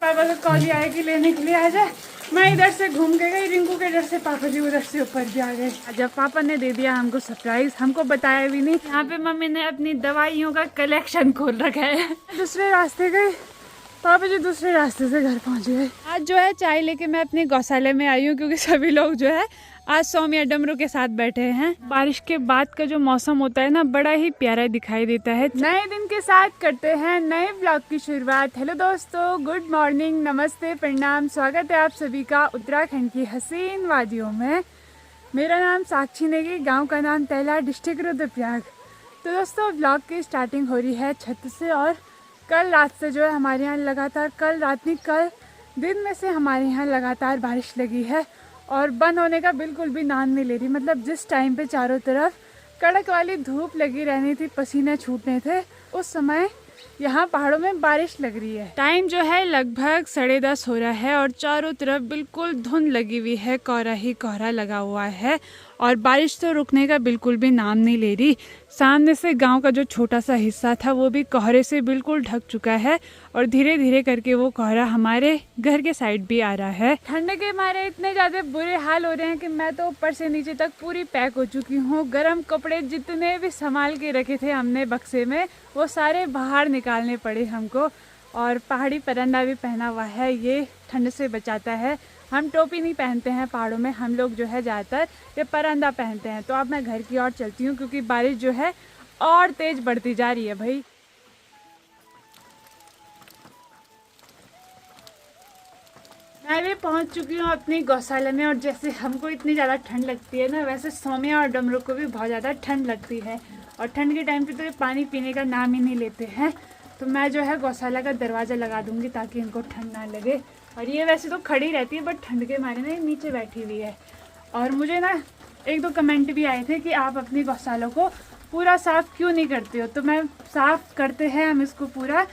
पापा का कॉल आया कि लेने के लिए आ जाए। मैं इधर से घूम के गई, रिंकू के इधर से पापा जी उधर से ऊपर भी आ गए। जब पापा ने दे दिया हमको सरप्राइज, हमको बताया भी नहीं। यहाँ पे मम्मी ने अपनी दवाइयों का कलेक्शन खोल रखा है। दूसरे रास्ते गए, पापा जी दूसरे रास्ते से घर पहुँच गए। आज जो है चाय लेके मैं अपने गौशाले में आई हूँ, क्योंकि सभी लोग जो है आज सौम्या डमरू के साथ बैठे हैं। बारिश के बाद का जो मौसम होता है ना, बड़ा ही प्यारा दिखाई देता है। नए दिन के साथ करते हैं नए ब्लॉग की शुरुआत। हेलो दोस्तों, गुड मॉर्निंग, नमस्ते, प्रणाम, स्वागत है आप सभी का उत्तराखंड की हसीन वादियों में। मेरा नाम साक्षी नेगी, गांव का नाम तैला, डिस्ट्रिक्ट रुद्रप्रयाग। तो दोस्तों ब्लॉग की स्टार्टिंग हो रही है छत से, और कल रात से जो है हमारे यहाँ लगातार, कल दिन में से हमारे यहाँ लगातार बारिश लगी है और बंद होने का बिल्कुल भी नाम नहीं ले रही। मतलब जिस टाइम पे चारों तरफ कड़क वाली धूप लगी रहनी थी, पसीने छूटने थे, उस समय यहाँ पहाड़ों में बारिश लग रही है। टाइम जो है लगभग 10:30 हो रहा है और चारों तरफ बिल्कुल धुंध लगी हुई है, कोहरा ही कोहरा लगा हुआ है और बारिश तो रुकने का बिल्कुल भी नाम नहीं ले रही। सामने से गांव का जो छोटा सा हिस्सा था वो भी कोहरे से बिल्कुल ढक चुका है और धीरे धीरे करके वो कोहरा हमारे घर के साइड भी आ रहा है। ठंड के मारे इतने ज्यादा बुरे हाल हो रहे हैं कि मैं तो ऊपर से नीचे तक पूरी पैक हो चुकी हूँ। गर्म कपड़े जितने भी संभाल के रखे थे हमने बक्से में, वो सारे बाहर निकालने पड़े हमको। और पहाड़ी परंदा भी पहना हुआ है, ये ठंड से बचाता है। हम टोपी नहीं पहनते हैं पहाड़ों में, हम लोग जो है ज़्यादातर ये परंदा पहनते हैं। तो अब मैं घर की ओर चलती हूँ, क्योंकि बारिश जो है और तेज बढ़ती जा रही है भाई। मैं भी पहुंच चुकी हूँ अपनी गौशाला में, और जैसे हमको इतनी ज़्यादा ठंड लगती है ना, वैसे सौम्या और डमरू को भी बहुत ज़्यादा ठंड लगती है। और ठंड के टाइम पे तो ये पानी पीने का नाम ही नहीं लेते हैं। तो मैं जो है गौशाला का दरवाज़ा लगा दूंगी ताकि इनको ठंड ना लगे। और ये वैसे तो खड़ी रहती है, बट ठंड के मारे ना नीचे बैठी हुई है। और मुझे ना 1-2 कमेंट भी आए थे कि आप अपनी गौशाला को पूरा साफ़ क्यों नहीं करते हो। तो मैं साफ़ करते हैं हम इसको पूरा,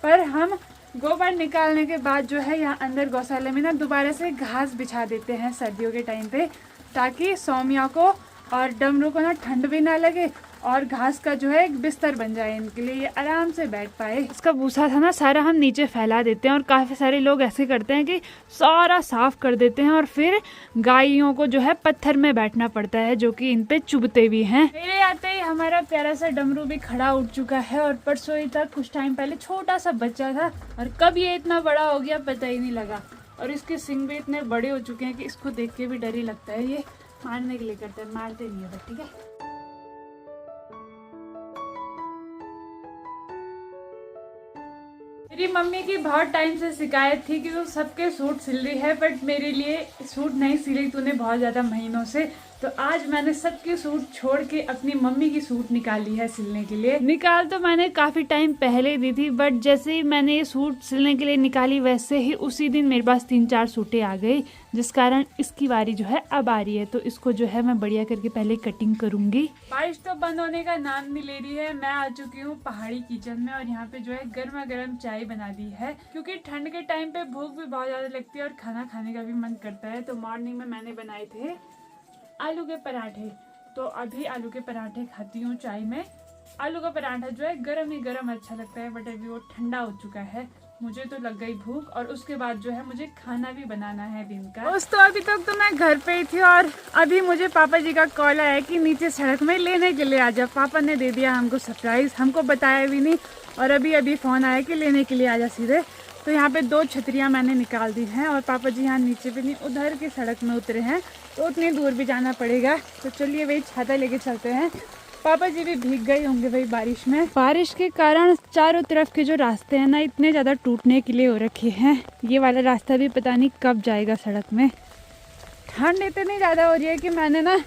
पर हम गोबर निकालने के बाद जो है यहाँ अंदर गौशाला में ना दोबारा से घास बिछा देते हैं सर्दियों के टाइम पे, ताकि सौम्या को और डमरू को ना ठंड भी ना लगे और घास का जो है एक बिस्तर बन जाए इनके लिए, ये आराम से बैठ पाए। इसका भूसा था ना सारा हम नीचे फैला देते हैं, और काफ़ी सारे लोग ऐसे करते हैं कि सारा साफ कर देते हैं और फिर गायों को जो है पत्थर में बैठना पड़ता है, जो कि इन पे चुभते भी हैं। मेरे आते ही हमारा प्यारा सा डमरू भी खड़ा उठ चुका है, और परसों ही तक कुछ टाइम पहले छोटा सा बच्चा था, और कब ये इतना बड़ा हो गया पता ही नहीं लगा। और इसके सिंग भी इतने बड़े हो चुके हैं कि इसको देख के भी डर ही लगता है। ये मारने के लिए करते हैं, मारते नहीं है बट ठीक है। मेरी मम्मी की बहुत टाइम से शिकायत थी कि तू सबके सूट सिल रही है, बट मेरे लिए सूट नहीं सिली तूने बहुत ज़्यादा महीनों से। तो आज मैंने सबके सूट छोड़ के अपनी मम्मी की सूट निकाली है सिलने के लिए। निकाल तो मैंने काफ़ी टाइम पहले दी थी, बट जैसे ही मैंने ये सूट सिलने के लिए निकाली, वैसे ही उसी दिन मेरे पास 3-4 सूटें आ गई, जिस कारण इसकी बारी जो है अब आ रही है। तो इसको जो है मैं बढ़िया करके पहले कटिंग करूंगी। बारिश तो बंद होने का नाम नहीं ले रही है। मैं आ चुकी हूँ पहाड़ी किचन में, और यहाँ पे जो है गर्मा गर्म चाय बना दी है, क्योंकि ठंड के टाइम पे भूख भी बहुत ज़्यादा लगती है और खाना खाने का भी मन करता है। तो मॉर्निंग में मैंने बनाए थे आलू के पराठे, तो अभी आलू के पराठे खाती हूँ चाय में। आलू का पराठा जो है गरम ही गरम अच्छा लगता है, बट अभी वो ठंडा हो चुका है। मुझे तो लग गई भूख, और उसके बाद जो है मुझे खाना भी बनाना है दिन का। दोस्तों अभी तक तो मैं घर पे ही थी, और अभी मुझे पापा जी का कॉल आया कि नीचे सड़क में लेने के लिए आ जा। पापा ने दे दिया हमको सरप्राइज, हमको बताया भी नहीं, और अभी फ़ोन आया कि लेने के लिए आ जा सीधे। तो यहाँ पे 2 छतरियाँ मैंने निकाल दी हैं, और पापा जी यहाँ नीचे भी नहीं, उधर की सड़क में उतरे हैं, तो उतनी दूर भी जाना पड़ेगा। तो चलिए वही छाता लेके चलते हैं। पापा जी भी भीग गए होंगे भाई बारिश में। बारिश के कारण चारों तरफ के जो रास्ते हैं ना, इतने ज़्यादा टूटने के लिए हो रखे हैं। ये वाला रास्ता भी पता नहीं कब जाएगा सड़क में। ठंड इतनी ज़्यादा हो रही है कि मैंने ना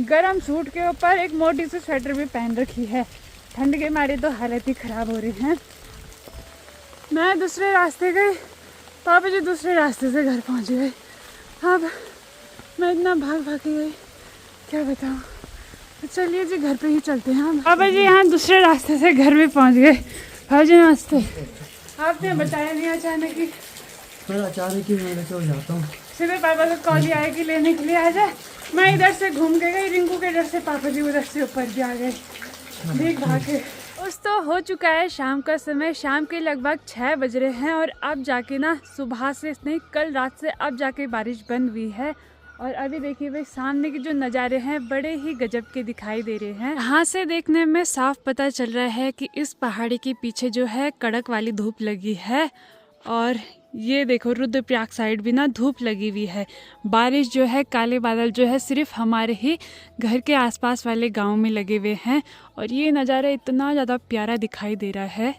गर्म सूट के ऊपर एक मोटी सी स्वेटर भी पहन रखी है। ठंड के मारे तो हालत ही ख़राब हो रही है। मैं दूसरे रास्ते गई, पापा जी दूसरे रास्ते से घर पहुंच गए। अब मैं इतना भाग के गई, क्या बताऊं। तो चलिए जी घर पे ही चलते हैं हम। पापा जी यहाँ दूसरे रास्ते से घर में पहुंच गए। भाई जी नमस्ते। आपने बताया नहीं अचानक ही। अचानक ही मैं तो जाता हूँ। सीधे पापा का कॉल आया कि लेने के लिए आ जाए। मैं इधर से घूम के गई, रिंकू के इधर से, पापा जी उधर से ऊपर भी आ गए भीग भाग के। उस तो हो चुका है शाम का समय। शाम के लगभग 6 बज रहे हैं और अब जाके ना सुबह से नहीं, कल रात से अब जाके बारिश बंद हुई है। और अभी देखिए भाई सामने के जो नज़ारे हैं बड़े ही गजब के दिखाई दे रहे हैं। यहाँ से देखने में साफ पता चल रहा है कि इस पहाड़ी के पीछे जो है कड़क वाली धूप लगी है। और ये देखो रुद्रप्रयाग साइड भी ना धूप लगी हुई है। बारिश जो है, काले बादल जो है सिर्फ हमारे ही घर के आसपास वाले गांव में लगे हुए हैं। और ये नज़ारा इतना ज़्यादा प्यारा दिखाई दे रहा है।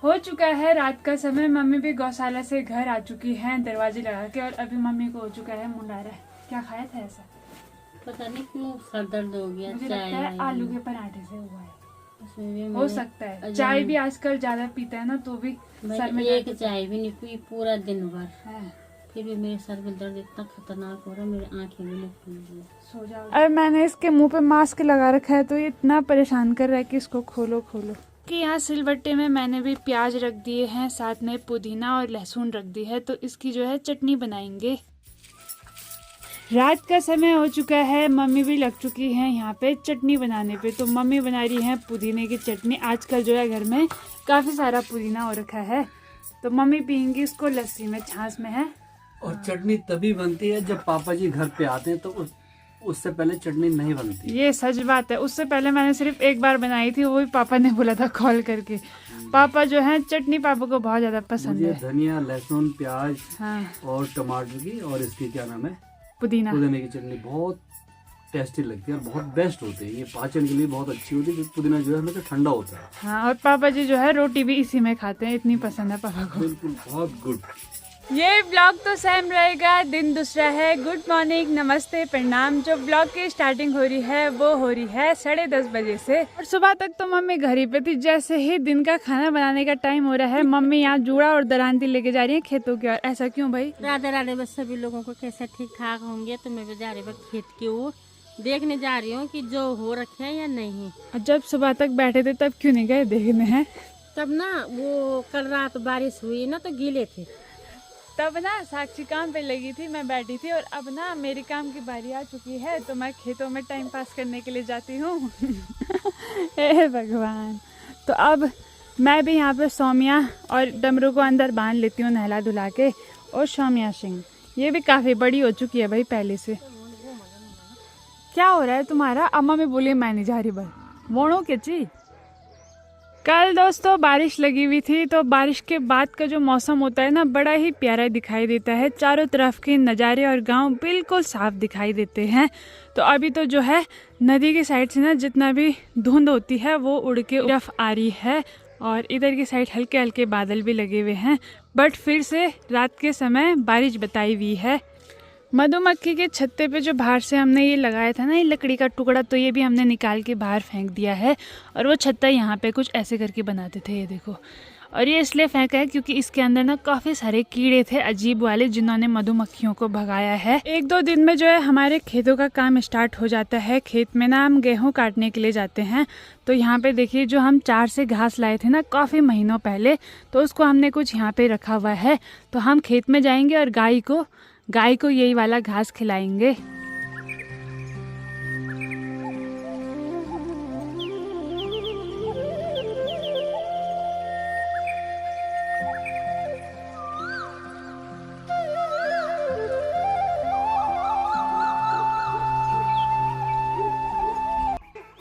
हो चुका है रात का समय। मम्मी भी गौशाला से घर आ चुकी हैं दरवाजे लगा के। और अभी मम्मी को हो चुका है मुंह आ रहा है। क्या खाया था ऐसा? पता नहीं क्यों सर दर्द हो गया। मुझे लगता है आलू के पराठे से हुआ है। उसमें भी हो सकता है। चाय भी आजकल ज्यादा पीता है ना, तो भी सर में एक चाय भी नहीं पी पूरा दिन भर है। फिर भी मेरे सर में दर्द इतना खतरनाक हो रहा है, मेरी आंखें भी नहीं खुल रही। सो जाओ। अरे मैंने इसके मुंह पे मास्क लगा रखा है तो ये इतना परेशान कर रहा है कि इसको खोलो खोलो। कि यहाँ सिलबट्टे में मैंने भी प्याज रख दिए हैं, साथ में पुदीना और लहसुन रख दी है, तो इसकी जो है चटनी बनाएंगे। रात का समय हो चुका है। मम्मी भी लग चुकी हैं यहाँ पे चटनी बनाने पे। तो मम्मी बना रही है पुदीने की चटनी। आजकल जो है घर में काफ़ी सारा पुदीना हो रखा है, तो मम्मी पियेंगी इसको लस्सी में, छाछ में है। और चटनी तभी बनती है जब पापा जी घर पे आते हैं, तो उससे पहले चटनी नहीं बनती। ये सच बात है। उससे पहले मैंने सिर्फ एक बार बनाई थी, वो भी पापा ने बोला था कॉल करके। पापा जो है चटनी पापा को बहुत ज्यादा पसंद है। धनिया, लहसुन, प्याज हाँ, और टमाटर की और इसकी क्या नाम है, पुदीना, पुदीने की चटनी बहुत टेस्टी लगती है और बहुत बेस्ट होती है। ये पाचन के लिए बहुत अच्छी होती है क्योंकि पुदीना जो है हमेशा ठंडा होता है। हाँ, और पापा जी जो है रोटी भी इसी में खाते हैं, इतनी पसंद है पापा को। बिल्कुल, बहुत गुड। ये ब्लॉग तो सेम रहेगा। दिन दूसरा है। गुड मॉर्निंग, नमस्ते, प्रणाम। जो ब्लॉग की स्टार्टिंग हो रही है वो हो रही है 10:30 बजे से। और सुबह तक तो मम्मी घर ही पे थी। जैसे ही दिन का खाना बनाने का टाइम हो रहा है, मम्मी यहाँ जूड़ा और दरांती लेके जा रही है खेतों की ओर। ऐसा क्यों भाई? राधे राधे। बस सभी लोगों को कैसे ठीक ठाक होंगे, तो मैं भी जा रही हूँ खेत की ओर, देखने जा रही हूँ कि जो हो रखे हैं या नहीं। और जब सुबह तक बैठे थे तब क्यों नहीं गए देखने हैं? तब ना वो कल रात बारिश हुई ना तो गीले थे। तब ना साक्षी काम पे लगी थी, मैं बैठी थी। और अब ना मेरी काम की बारी आ चुकी है, तो मैं खेतों में टाइम पास करने के लिए जाती हूँ। हे भगवान। तो अब मैं भी यहाँ पे सौम्या और डमरू को अंदर बांध लेती हूँ नहला धुला के। और सौम्या सिंह ये भी काफ़ी बड़ी हो चुकी है भाई पहले से। क्या हो रहा है तुम्हारा? अम्मा में बोली मैं नहीं जा रही भाई। वोणो के ची। कल दोस्तों बारिश लगी हुई थी, तो बारिश के बाद का जो मौसम होता है ना बड़ा ही प्यारा दिखाई देता है। चारों तरफ के नज़ारे और गांव बिल्कुल साफ दिखाई देते हैं। तो अभी तो जो है नदी की साइड से ना जितना भी धुंध होती है वो उड़ के तरफ आ रही है। और इधर की साइड हल्के हल्के बादल भी लगे हुए हैं, बट फिर से रात के समय बारिश बताई हुई है। मधुमक्खी के छत्ते पे जो बाहर से हमने ये लगाया था ना, ये लकड़ी का टुकड़ा, तो ये भी हमने निकाल के बाहर फेंक दिया है। और वो छत्ता यहाँ पे कुछ ऐसे करके बनाते थे, ये देखो। और ये इसलिए फेंका है क्योंकि इसके अंदर ना काफ़ी सारे कीड़े थे अजीब वाले, जिन्होंने मधुमक्खियों को भगाया है। 1-2 दिन में जो है हमारे खेतों का काम स्टार्ट हो जाता है। खेत में ना हम गेहूँ काटने के लिए जाते हैं। तो यहाँ पे देखिए जो हम 4 से घास लाए थे ना काफ़ी महीनों पहले, तो उसको हमने कुछ यहाँ पे रखा हुआ है। तो हम खेत में जाएंगे और गाय को यही वाला घास खिलाएंगे।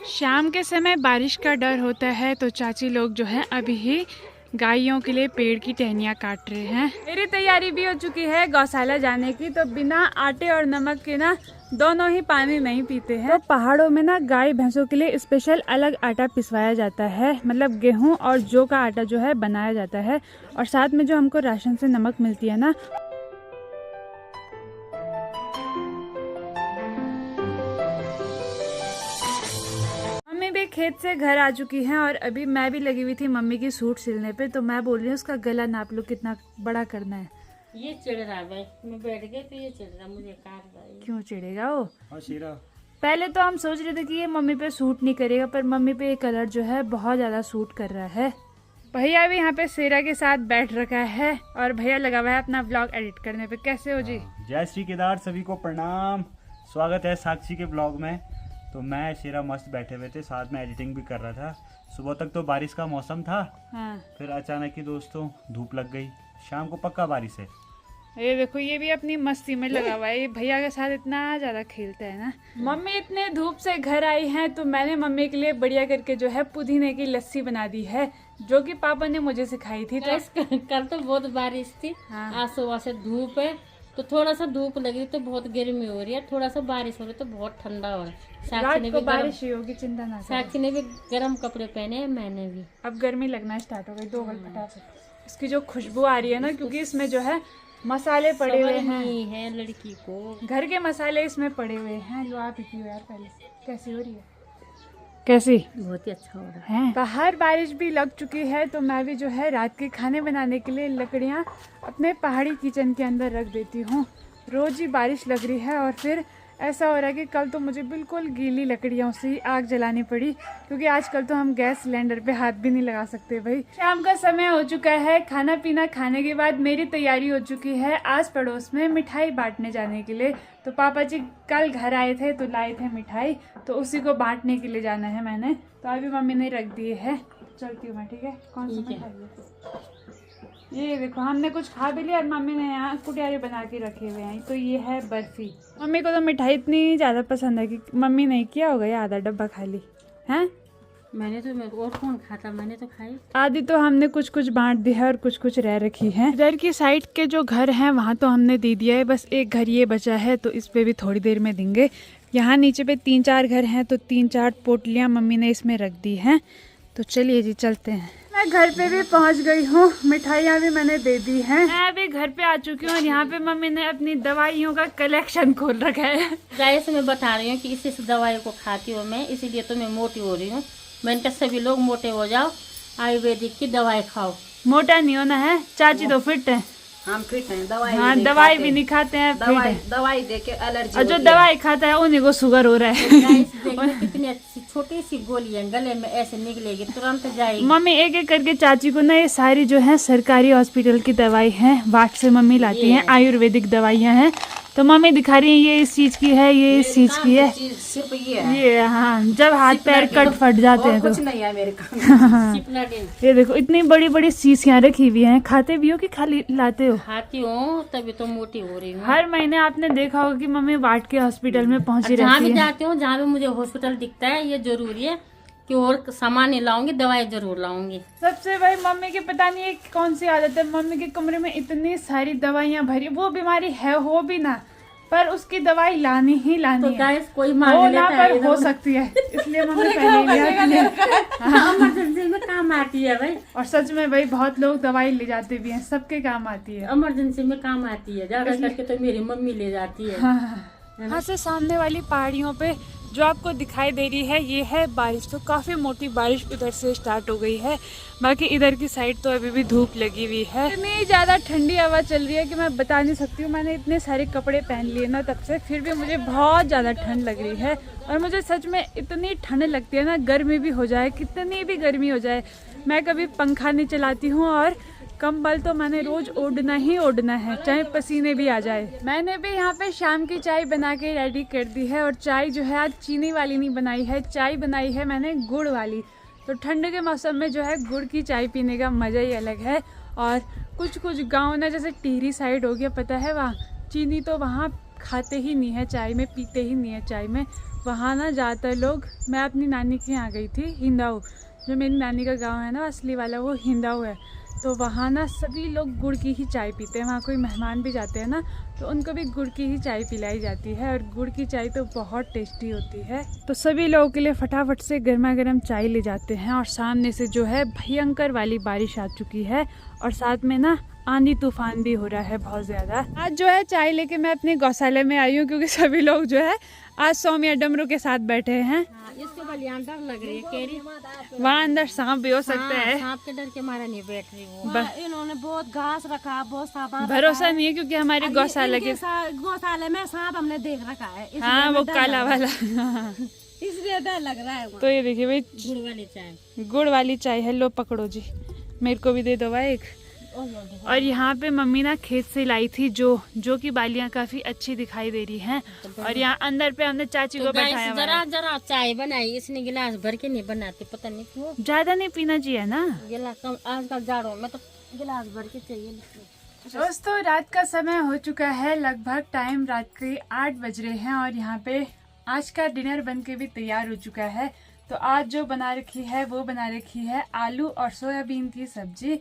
शाम के समय बारिश का डर होता है, तो चाची लोग जो है अभी ही गायों के लिए पेड़ की टहनियाँ काट रहे हैं। मेरी तैयारी भी हो चुकी है गौशाला जाने की। तो बिना आटे और नमक के ना दोनों ही पानी नहीं पीते हैं। तो पहाड़ों में ना गाय भैंसों के लिए स्पेशल अलग आटा पिसवाया जाता है, मतलब गेहूं और जौ का आटा जो है बनाया जाता है। और साथ में जो हमको राशन से नमक मिलती है ना, भी खेत से घर आ चुकी हैं। और अभी मैं भी लगी हुई थी मम्मी की सूट सिलने पे। तो मैं बोल रही हूँ उसका गला नाप लो कितना बड़ा करना है। ये चिढ़ रहा है, मैं बैठ गई तो ये चिढ़ रहा, मुझे काट रहा है। क्यों चिढ़ेगा वो? शीरा, पहले तो हम सोच रहे थे कि ये मम्मी पे सूट नहीं करेगा, पर मम्मी पे ये कलर जो है बहुत ज्यादा सूट कर रहा है। भैया भी यहाँ पे शेरा के साथ बैठ रखा है और भैया लगा हुआ है अपना ब्लॉग एडिट करने पे। कैसे हो जी? जय श्री केदार, सभी को प्रणाम। स्वागत है साक्षी के ब्लॉग में। तो मैं शेरा मस्त बैठे हुए थे, साथ में एडिटिंग भी कर रहा था। सुबह तक तो बारिश का मौसम था, फिर अचानक ही दोस्तों धूप लग गई। शाम को पक्का बारिश है। ये देखो, ये भी अपनी मस्ती में लगा हुआ है। ये भैया के साथ इतना ज्यादा खेलता है ना। मम्मी इतने धूप से घर आई हैं तो मैंने मम्मी के लिए बढ़िया करके जो है पुदीने की लस्सी बना दी है, जो कि पापा ने मुझे सिखाई थी। तो कल तो बहुत बारिश थी। आज सुबह से धूप है, तो थोड़ा सा धूप लगी तो बहुत गर्मी हो रही है, थोड़ा सा बारिश हो रही तो बहुत ठंडा हो रहा है। साक्षी ने भी बारिश ही होगी, चिंता ना करो। साक्षी ने भी गर्म कपड़े पहने हैं, मैंने भी। अब गर्मी लगना स्टार्ट हो गई। 2 घंटे फटाफट इसकी जो खुशबू आ रही है ना, क्योंकि इसमें जो है मसाले पड़े हुए हैं लड़की को, घर के मसाले इसमें पड़े हुए हैं। लो आप पी यार पहले। कैसी हो रही है? कैसी? बहुत ही अच्छा हो रहा है। बाहर बारिश भी लग चुकी है तो मैं भी जो है रात के खाने बनाने के लिए लकड़ियाँ अपने पहाड़ी किचन के अंदर रख देती हूँ। रोज ही बारिश लग रही है और फिर ऐसा हो रहा है कि कल तो मुझे बिल्कुल गीली लकड़ियों से ही आग जलानी पड़ी, क्योंकि आजकल तो हम गैस सिलेंडर पे हाथ भी नहीं लगा सकते भाई। शाम का समय हो चुका है। खाना पीना खाने के बाद मेरी तैयारी हो चुकी है आस पड़ोस में मिठाई बांटने जाने के लिए। तो पापा जी कल घर आए थे तो लाए थे मिठाई, तो उसी को बांटने के लिए जाना है मैंने। तो अभी मम्मी ने रख दिए है, चलती हूँ मैं। ठीक है? कौन सी मिठाई है? ये देखो, हमने कुछ खा भी लिया और मम्मी ने यहाँ कुटियारे बना के रखे हुए हैं। तो ये है बर्फी। मम्मी को तो मिठाई इतनी ज़्यादा पसंद है कि मम्मी नहीं किया होगा ये आधा डब्बा खाली है। मैंने तो, और कौन खाता, मैंने तो खाई आधी। तो हमने कुछ कुछ बांट दिया है और कुछ कुछ रह रखी है। इधर की साइड के जो घर हैं वहाँ तो हमने दे दिया है, बस एक घर ये बचा है तो इस पे भी थोड़ी देर में देंगे। यहाँ नीचे पे 3-4 घर हैं तो 3-4 पोटलियाँ मम्मी ने इसमें रख दी हैं। तो चलिए जी चलते हैं। मैं घर पे भी पहुंच गई हूँ, मिठाइयाँ भी मैंने दे दी हैं। मैं अभी घर पे आ चुकी हूँ और यहाँ पे मम्मी ने अपनी दवाइयों का कलेक्शन खोल रखा है। जैसे मैं बता रही हूँ कि इस दवाई को खाती हूँ मैं, इसीलिए तो मैं मोटी हो रही हूँ। मैंने कहा सभी लोग मोटे हो जाओ, आयुर्वेदिक की दवाई खाओ। मोटा नहीं होना है, चाची तो फिट है। हम फिट हैं, दवाई हाँ, दवाई भी नहीं खाते हैं, दवाई दे के एलर्जी। और जो दवाई खाता है उन्हीं को शुगर हो रहा है। कितनी अच्छी छोटी सी गोली है, गले में ऐसे निकलेगी तुरंत जाएगी। मम्मी एक एक करके चाची को ना ये सारी जो है सरकारी हॉस्पिटल की दवाई है, बाट से मम्मी लाती हैं, आयुर्वेदिक दवाइयाँ हैं। तो मम्मी दिखा रही है ये इस चीज की है, ये इस चीज की है। सिर्फ ये हाँ, जब हाथ पैर कट फट जाते हैं तो कुछ नहीं है मेरे काम। ये देखो इतनी बड़ी बड़ी शीशियाँ रखी हुई हैं। खाते भी हो कि खाली लाते हो? खाती हूँ, तभी तो मोटी हो रही हूँ। हर महीने आपने देखा होगा कि मम्मी बाट के हॉस्पिटल में पहुंची जहाँ रहती भी है। जाती हूँ, जहाँ भी मुझे हॉस्पिटल दिखता है, ये जरूरी है कि और सामान नहीं लाऊंगी, दवाई जरूर लाऊंगी। सबसे भाई मम्मी की पता नहीं है कौन सी आदत है, मम्मी के कमरे में इतनी सारी दवाइयाँ भरी। वो बीमारी है हो भी ना, पर उसकी दवाई लानी ही लानी तो है। कोई हो मांग ना लेता पर हो सकती है, इसलिए मम्मी पहले ले आती है। इमरजेंसी में काम आती है भाई। और सच में भाई बहुत लोग दवाई ले जाते भी हैं, सबके काम आती है। इमरजेंसी में काम आती है, ज्यादा करके तो मेरी मम्मी ले जाती है। यहाँ से सामने वाली पहाड़ियों पे जो आपको दिखाई दे रही है ये है बारिश। तो काफ़ी मोटी बारिश उधर से स्टार्ट हो गई है, बाकी इधर की साइड तो अभी भी धूप लगी हुई है। इतनी ज़्यादा ठंडी हवा चल रही है कि मैं बता नहीं सकती हूँ। मैंने इतने सारे कपड़े पहन लिए ना तब से, फिर भी मुझे बहुत ज़्यादा ठंड लग रही है। और मुझे सच में इतनी ठंड लगती है ना, गर्मी भी हो जाए, कितनी भी गर्मी हो जाए, मैं कभी पंखा नहीं चलाती हूँ और कंबल तो मैंने रोज ओढ़ना ही ओढ़ना है, चाहे पसीने भी आ जाए। मैंने भी यहाँ पे शाम की चाय बना के रेडी कर दी है और चाय जो है आज चीनी वाली नहीं बनाई है, चाय बनाई है मैंने गुड़ वाली। तो ठंड के मौसम में जो है गुड़ की चाय पीने का मज़ा ही अलग है। और कुछ कुछ गाँव ना, जैसे टिहरी साइड हो गया, पता है वहाँ चीनी तो वहाँ खाते ही नहीं है, चाय में पीते ही नहीं है चाय में। वहाँ ना ज़्यादातर लोग, मैं अपनी नानी के यहाँ गई थी, हिंदाऊ, जो मेरी नानी का गाँव है ना असली वाला, वो हिंदाऊ है। तो वहाँ ना सभी लोग गुड़ की ही चाय पीते हैं। वहाँ कोई मेहमान भी जाते हैं ना तो उनको भी गुड़ की ही चाय पिलाई जाती है, और गुड़ की चाय तो बहुत टेस्टी होती है। तो सभी लोगों के लिए फटाफट से गर्मा गर्म चाय ले जाते हैं। और सामने से जो है भयंकर वाली बारिश आ चुकी है और साथ में ना आंधी तूफान भी हो रहा है बहुत ज़्यादा। आज जो है चाय लेके मैं अपने गौशाले में आई हूँ, क्योंकि सभी लोग जो है आज सौम्या डमरू के साथ बैठे हैं। इसको बलियान डर लग रही है, कह रही वहाँ अंदर सांप भी हो सकता है। सांप के डर के मारे नहीं बैठ रही वो। इन्होंने बहुत घास रखा, बहुत सामान भरोसा नहीं है, क्योंकि हमारे गौशाला के गौशाले में सांप हमने देख रखा है। हाँ वो काला वाला इसलिए डर लग रहा है। तो ये देखिए भाई गुड़ वाली चाय, गुड़ वाली चाय है, लो पकड़ो जी। मेरे को भी दे दो भाई एक। और यहाँ पे मम्मी ना खेत से लाई थी जो की बालियाँ काफी अच्छी दिखाई दे रही हैं। और यहाँ अंदर पे हमने चाची को बैठाया हुआ है। जरा जरा चाय बनाई, इसने गिलास भर के नहीं बनाती, पता नहीं क्यों। ज्यादा नहीं पीना चाहिए ना। गिलास कम, आजकल जाड़ों में तो गिलास भर के चाहिए। दोस्तों रात का समय हो चुका है, लगभग टाइम रात के 8 बज रहे हैं और यहाँ पे आज का डिनर बन के भी तैयार हो चुका है। तो आज जो बना रखी है वो बना रखी है आलू और सोयाबीन की सब्जी,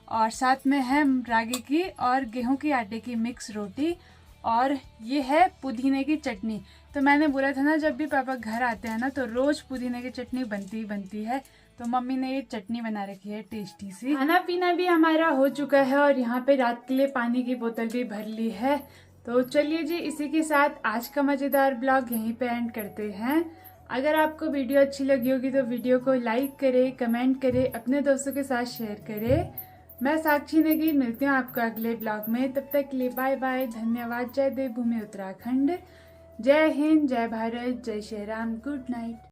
और साथ में है रागी की और गेहूं की आटे की मिक्स रोटी, और ये है पुदीने की चटनी। तो मैंने बोला था ना जब भी पापा घर आते हैं ना तो रोज पुदीने की चटनी बनती है, तो मम्मी ने ये चटनी बना रखी है टेस्टी सी। खाना पीना भी हमारा हो चुका है और यहाँ पे रात के लिए पानी की बोतल भी भर ली है। तो चलिए जी, इसी के साथ आज का मजेदार ब्लॉग यहीं पे एंड करते हैं। अगर आपको वीडियो अच्छी लगी होगी तो वीडियो को लाइक करें, कमेंट करें, अपने दोस्तों के साथ शेयर करें। मैं साक्षी नेगी मिलती हूँ आपको अगले ब्लॉग में, तब तक के लिए बाय बाय, धन्यवाद। जय देवभूमि उत्तराखंड, जय हिंद, जय भारत, जय श्री राम, गुड नाइट।